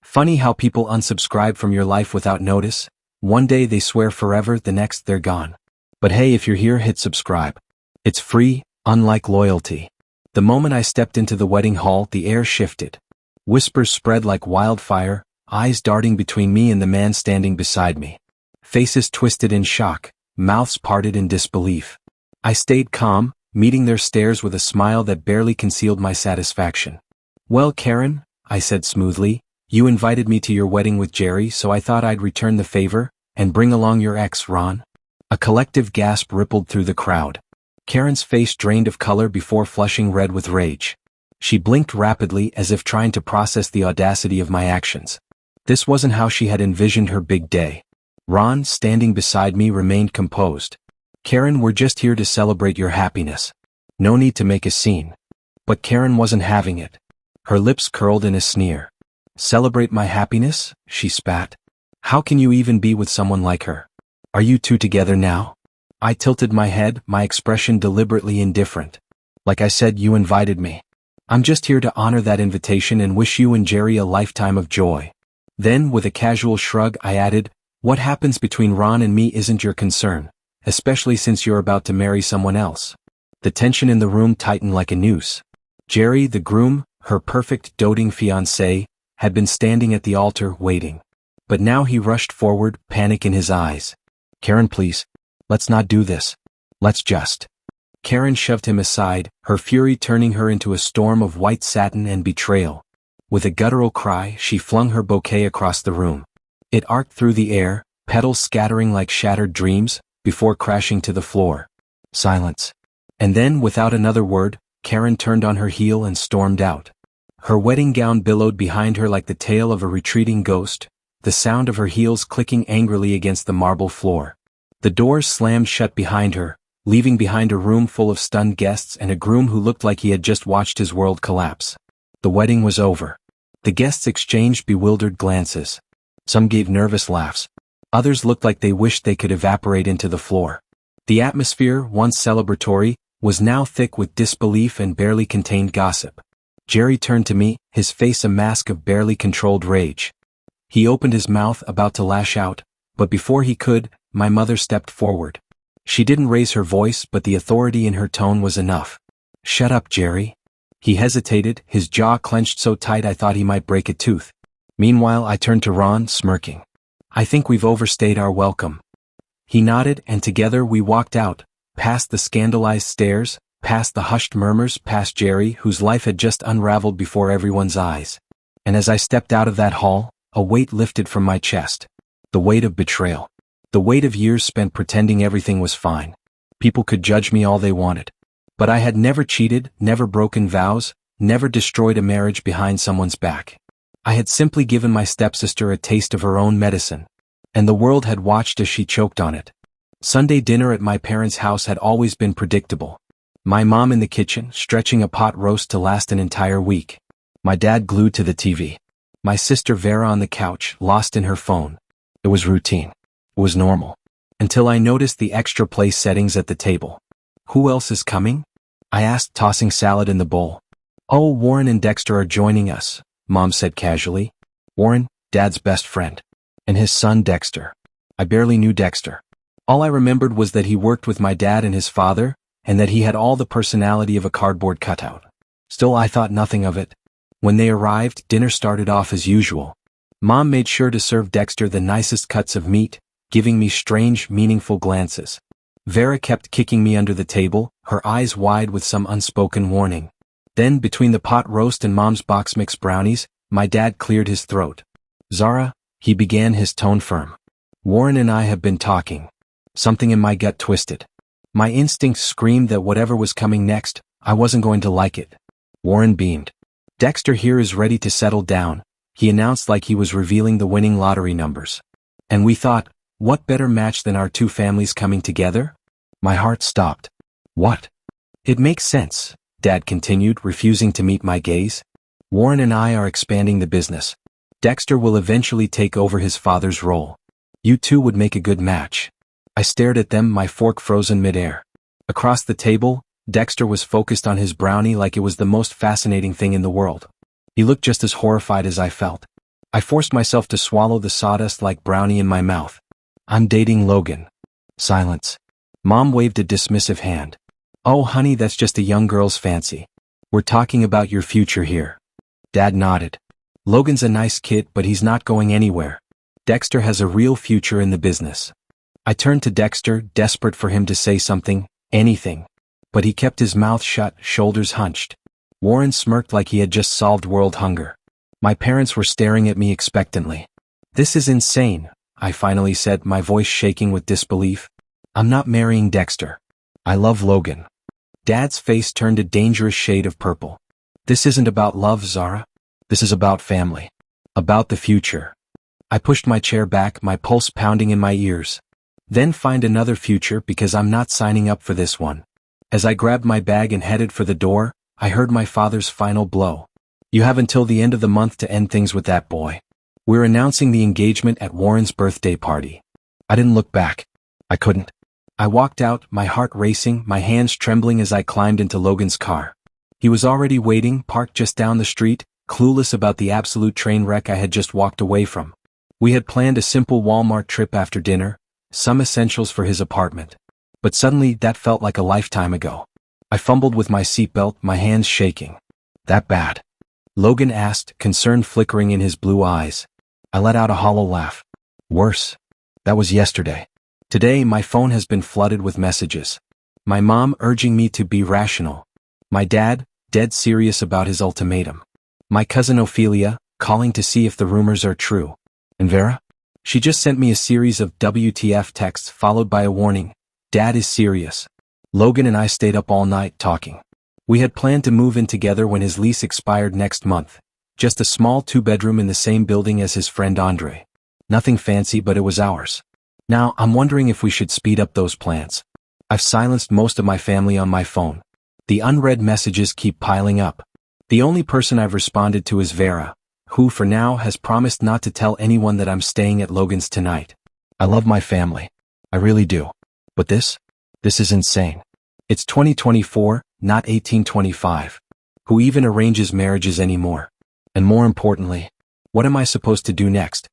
Funny how people unsubscribe from your life without notice. One day they swear forever, the next they're gone. But hey, if you're here, hit subscribe. It's free, unlike loyalty. The moment I stepped into the wedding hall, the air shifted. Whispers spread like wildfire, eyes darting between me and the man standing beside me. Faces twisted in shock, mouths parted in disbelief. I stayed calm, meeting their stares with a smile that barely concealed my satisfaction. "Well, Karen," I said smoothly, "you invited me to your wedding with Jerry, so I thought I'd return the favor and bring along your ex, Ron." A collective gasp rippled through the crowd. Karen's face drained of color before flushing red with rage. She blinked rapidly as if trying to process the audacity of my actions. This wasn't how she had envisioned her big day. Ron, standing beside me, remained composed. "Karen, we're just here to celebrate your happiness. No need to make a scene." But Karen wasn't having it. Her lips curled in a sneer. "Celebrate my happiness?" she spat. "How can you even be with someone like her? Are you two together now?" I tilted my head, my expression deliberately indifferent. "Like I said, you invited me. I'm just here to honor that invitation and wish you and Jerry a lifetime of joy." Then, with a casual shrug, I added, "What happens between Ron and me isn't your concern, especially since you're about to marry someone else." The tension in the room tightened like a noose. Jerry, the groom, her perfect, doting fiancé, had been standing at the altar, waiting. But now he rushed forward, panic in his eyes. "Karen, please. Let's not do this. Let's just." Karen shoved him aside, her fury turning her into a storm of white satin and betrayal. With a guttural cry, she flung her bouquet across the room. It arced through the air, petals scattering like shattered dreams, before crashing to the floor. Silence. And then, without another word, Karen turned on her heel and stormed out. Her wedding gown billowed behind her like the tail of a retreating ghost, the sound of her heels clicking angrily against the marble floor. The doors slammed shut behind her, leaving behind a room full of stunned guests and a groom who looked like he had just watched his world collapse. The wedding was over. The guests exchanged bewildered glances. Some gave nervous laughs. Others looked like they wished they could evaporate into the floor. The atmosphere, once celebratory, was now thick with disbelief and barely contained gossip. Jerry turned to me, his face a mask of barely controlled rage. He opened his mouth, about to lash out, but before he could, my mother stepped forward. She didn't raise her voice, but the authority in her tone was enough. "Shut up, Jerry." He hesitated, his jaw clenched so tight I thought he might break a tooth. Meanwhile, I turned to Ron, smirking. "I think we've overstayed our welcome." He nodded, and together we walked out, past the scandalized stares, past the hushed murmurs, past Jerry, whose life had just unraveled before everyone's eyes. And as I stepped out of that hall, a weight lifted from my chest. The weight of betrayal. The weight of years spent pretending everything was fine. People could judge me all they wanted. But I had never cheated, never broken vows, never destroyed a marriage behind someone's back. I had simply given my stepsister a taste of her own medicine. And the world had watched as she choked on it. Sunday dinner at my parents' house had always been predictable. My mom in the kitchen, stretching a pot roast to last an entire week. My dad glued to the TV. My sister Vera on the couch, lost in her phone. It was routine. It was normal. Until I noticed the extra place settings at the table. "Who else is coming?" I asked, tossing salad in the bowl. "Oh, Warren and Dexter are joining us," Mom said casually. Warren, Dad's best friend. And his son Dexter. I barely knew Dexter. All I remembered was that he worked with my dad and his father, and that he had all the personality of a cardboard cutout. Still, I thought nothing of it. When they arrived, dinner started off as usual. Mom made sure to serve Dexter the nicest cuts of meat, giving me strange, meaningful glances. Vera kept kicking me under the table, her eyes wide with some unspoken warning. Then, between the pot roast and Mom's box mix brownies, my dad cleared his throat. "Zara," he began, his tone firm. "Warren and I have been talking." Something in my gut twisted. My instincts screamed that whatever was coming next, I wasn't going to like it. Warren beamed. "Dexter here is ready to settle down," he announced like he was revealing the winning lottery numbers. And we thought, what better match than our two families coming together? My heart stopped. What? "It makes sense," Dad continued, refusing to meet my gaze. "Warren and I are expanding the business. Dexter will eventually take over his father's role. You two would make a good match." I stared at them, my fork frozen midair. Across the table, Dexter was focused on his brownie like it was the most fascinating thing in the world. He looked just as horrified as I felt. I forced myself to swallow the sawdust like brownie in my mouth. I'm dating Logan. Silence. Mom waved a dismissive hand. Oh honey, that's just a young girl's fancy. We're talking about your future here. Dad nodded. Logan's a nice kid, but he's not going anywhere. Dexter has a real future in the business. I turned to Dexter, desperate for him to say something, anything. But he kept his mouth shut, shoulders hunched. Warren smirked like he had just solved world hunger. My parents were staring at me expectantly. This is insane, I finally said, my voice shaking with disbelief. I'm not marrying Dexter. I love Logan. Dad's face turned a dangerous shade of purple. This isn't about love, Zara. This is about family. About the future. I pushed my chair back, my pulse pounding in my ears. Then find another future because I'm not signing up for this one. As I grabbed my bag and headed for the door, I heard my father's final blow. You have until the end of the month to end things with that boy. We're announcing the engagement at Warren's birthday party. I didn't look back. I couldn't. I walked out, my heart racing, my hands trembling as I climbed into Logan's car. He was already waiting, parked just down the street, clueless about the absolute train wreck I had just walked away from. We had planned a simple Walmart trip after dinner, some essentials for his apartment. But suddenly that felt like a lifetime ago. I fumbled with my seatbelt, my hands shaking. That bad? Logan asked, concern flickering in his blue eyes. I let out a hollow laugh. Worse. That was yesterday. Today my phone has been flooded with messages. My mom urging me to be rational. My dad, dead serious about his ultimatum. My cousin Ophelia, calling to see if the rumors are true. And Vera? She just sent me a series of WTF texts followed by a warning. Dad is serious. Logan and I stayed up all night talking. We had planned to move in together when his lease expired next month. Just a small 2-bedroom in the same building as his friend Andre. Nothing fancy, but it was ours. Now, I'm wondering if we should speed up those plans. I've silenced most of my family on my phone. The unread messages keep piling up. The only person I've responded to is Vera, who for now has promised not to tell anyone that I'm staying at Logan's tonight. I love my family. I really do. But this is insane. It's 2024, not 1825. Who even arranges marriages anymore? And more importantly, what am I supposed to do next?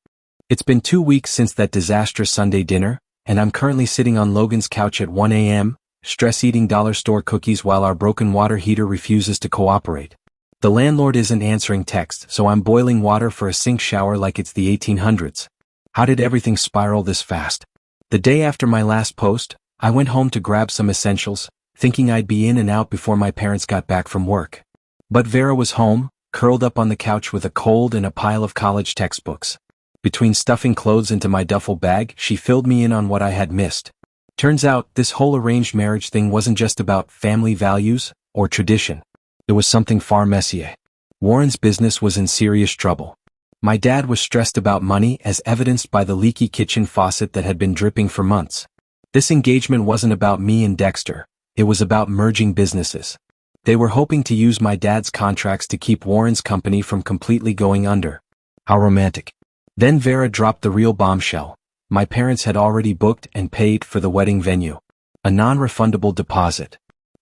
It's been 2 weeks since that disastrous Sunday dinner, and I'm currently sitting on Logan's couch at 1 a.m., stress-eating dollar store cookies while our broken water heater refuses to cooperate. The landlord isn't answering texts, so I'm boiling water for a sink shower like it's the 1800s. How did everything spiral this fast? The day after my last post, I went home to grab some essentials, thinking I'd be in and out before my parents got back from work. But Vera was home, curled up on the couch with a cold and a pile of college textbooks. Between stuffing clothes into my duffel bag, she filled me in on what I had missed. Turns out, this whole arranged marriage thing wasn't just about family values or tradition. It was something far messier. Warren's business was in serious trouble. My dad was stressed about money, as evidenced by the leaky kitchen faucet that had been dripping for months. This engagement wasn't about me and Dexter. It was about merging businesses. They were hoping to use my dad's contracts to keep Warren's company from completely going under. How romantic. Then Vera dropped the real bombshell. My parents had already booked and paid for the wedding venue. A non-refundable deposit.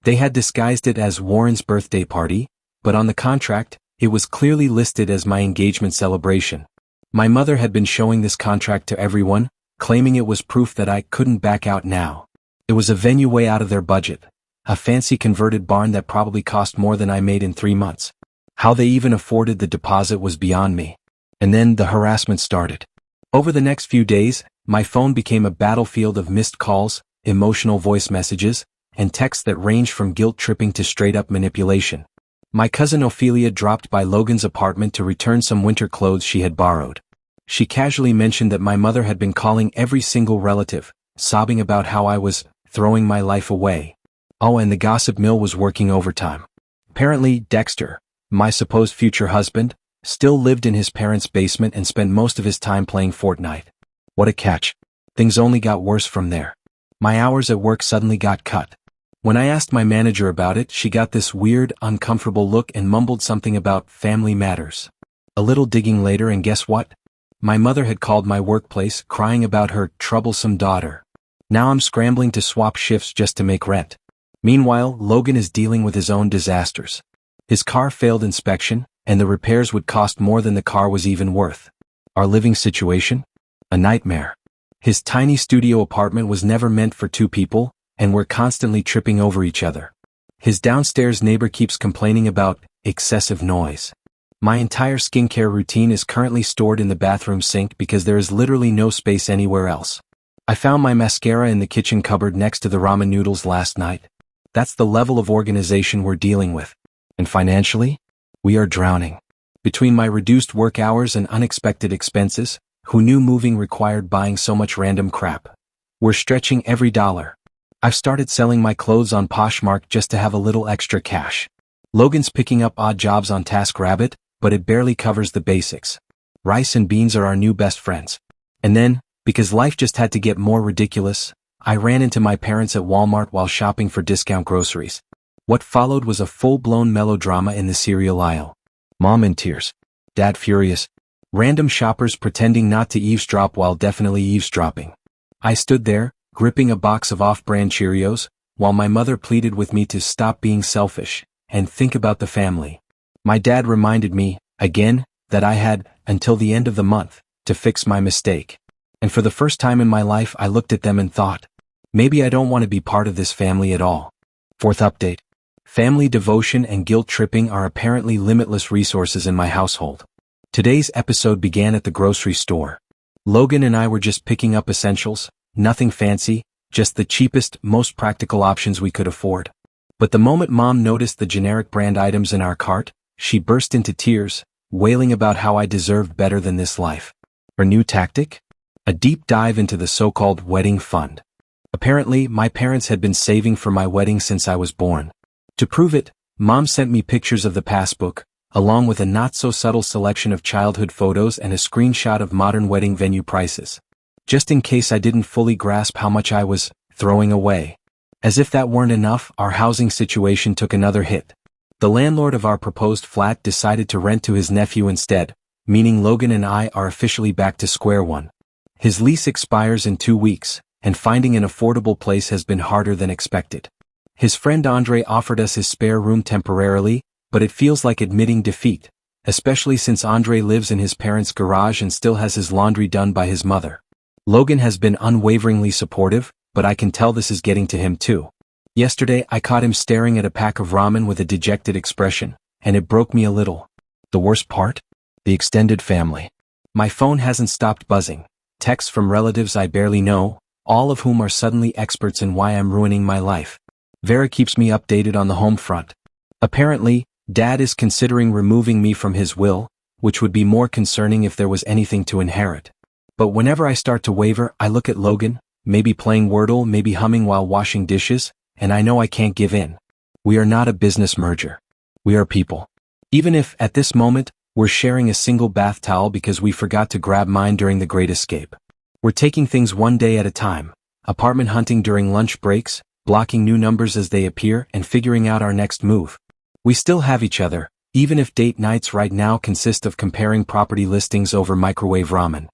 They had disguised it as Warren's birthday party, but on the contract, it was clearly listed as my engagement celebration. My mother had been showing this contract to everyone, claiming it was proof that I couldn't back out now. It was a venue way out of their budget. A fancy converted barn that probably cost more than I made in 3 months. How they even afforded the deposit was beyond me. And then the harassment started. Over the next few days, my phone became a battlefield of missed calls, emotional voice messages, and texts that ranged from guilt-tripping to straight-up manipulation. My cousin Ophelia dropped by Logan's apartment to return some winter clothes she had borrowed. She casually mentioned that my mother had been calling every single relative, sobbing about how I was throwing my life away. Oh, and the gossip mill was working overtime. Apparently, Dexter, my supposed future husband, still lived in his parents' basement and spent most of his time playing Fortnite. What a catch. Things only got worse from there. My hours at work suddenly got cut. When I asked my manager about it, she got this weird, uncomfortable look and mumbled something about family matters. A little digging later, and guess what? My mother had called my workplace, crying about her troublesome daughter. Now I'm scrambling to swap shifts just to make rent. Meanwhile, Logan is dealing with his own disasters. His car failed inspection, and the repairs would cost more than the car was even worth. Our living situation? A nightmare. His tiny studio apartment was never meant for two people, and we're constantly tripping over each other. His downstairs neighbor keeps complaining about excessive noise. My entire skincare routine is currently stored in the bathroom sink because there is literally no space anywhere else. I found my mascara in the kitchen cupboard next to the ramen noodles last night. That's the level of organization we're dealing with. And financially? We are drowning. Between my reduced work hours and unexpected expenses, who knew moving required buying so much random crap? We're stretching every dollar. I've started selling my clothes on Poshmark just to have a little extra cash. Logan's picking up odd jobs on TaskRabbit, but it barely covers the basics. Rice and beans are our new best friends. And then, because life just had to get more ridiculous, I ran into my parents at Walmart while shopping for discount groceries. What followed was a full-blown melodrama in the cereal aisle. Mom in tears. Dad furious. Random shoppers pretending not to eavesdrop while definitely eavesdropping. I stood there, gripping a box of off-brand Cheerios, while my mother pleaded with me to stop being selfish and think about the family. My dad reminded me, again, that I had, until the end of the month, to fix my mistake. And for the first time in my life I looked at them and thought, maybe I don't want to be part of this family at all. Fourth update. Family devotion and guilt tripping are apparently limitless resources in my household. Today's episode began at the grocery store. Logan and I were just picking up essentials, nothing fancy, just the cheapest, most practical options we could afford. But the moment Mom noticed the generic brand items in our cart, she burst into tears, wailing about how I deserved better than this life. Her new tactic? A deep dive into the so-called wedding fund. Apparently, my parents had been saving for my wedding since I was born. To prove it, Mom sent me pictures of the passbook, along with a not-so-subtle selection of childhood photos and a screenshot of modern wedding venue prices. Just in case I didn't fully grasp how much I was throwing away. As if that weren't enough, our housing situation took another hit. The landlord of our proposed flat decided to rent to his nephew instead, meaning Logan and I are officially back to square one. His lease expires in 2 weeks, and finding an affordable place has been harder than expected. His friend Andre offered us his spare room temporarily, but it feels like admitting defeat, especially since Andre lives in his parents' garage and still has his laundry done by his mother. Logan has been unwaveringly supportive, but I can tell this is getting to him too. Yesterday I caught him staring at a pack of ramen with a dejected expression, and it broke me a little. The worst part? The extended family. My phone hasn't stopped buzzing. Texts from relatives I barely know, all of whom are suddenly experts in why I'm ruining my life. Vera keeps me updated on the home front. Apparently, Dad is considering removing me from his will, which would be more concerning if there was anything to inherit. But whenever I start to waver, I look at Logan, maybe playing Wordle, maybe humming while washing dishes, and I know I can't give in. We are not a business merger. We are people. Even if, at this moment, we're sharing a single bath towel because we forgot to grab mine during the Great Escape. We're taking things one day at a time, apartment hunting during lunch breaks, blocking new numbers as they appear, and figuring out our next move. We still have each other, even if date nights right now consist of comparing property listings over microwave ramen.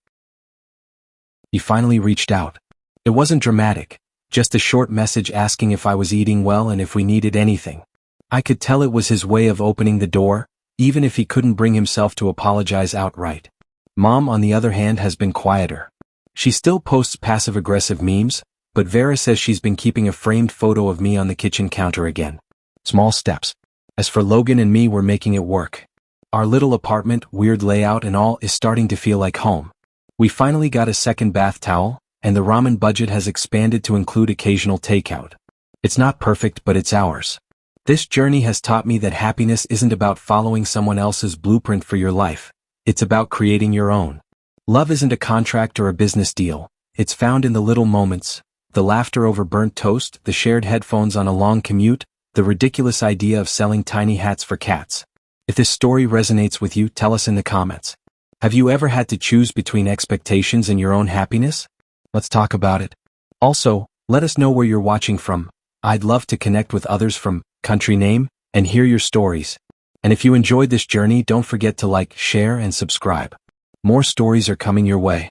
He finally reached out. It wasn't dramatic, just a short message asking if I was eating well and if we needed anything. I could tell it was his way of opening the door, even if he couldn't bring himself to apologize outright. Mom, on the other hand, has been quieter. She still posts passive-aggressive memes, but Vera says she's been keeping a framed photo of me on the kitchen counter again. Small steps. As for Logan and me, we're making it work. Our little apartment, weird layout and all, is starting to feel like home. We finally got a second bath towel, and the ramen budget has expanded to include occasional takeout. It's not perfect, but it's ours. This journey has taught me that happiness isn't about following someone else's blueprint for your life. It's about creating your own. Love isn't a contract or a business deal. It's found in the little moments, the laughter over burnt toast, the shared headphones on a long commute, the ridiculous idea of selling tiny hats for cats. If this story resonates with you, tell us in the comments. Have you ever had to choose between expectations and your own happiness? Let's talk about it. Also, let us know where you're watching from. I'd love to connect with others from country name and hear your stories. And if you enjoyed this journey, don't forget to like, share, and subscribe. More stories are coming your way.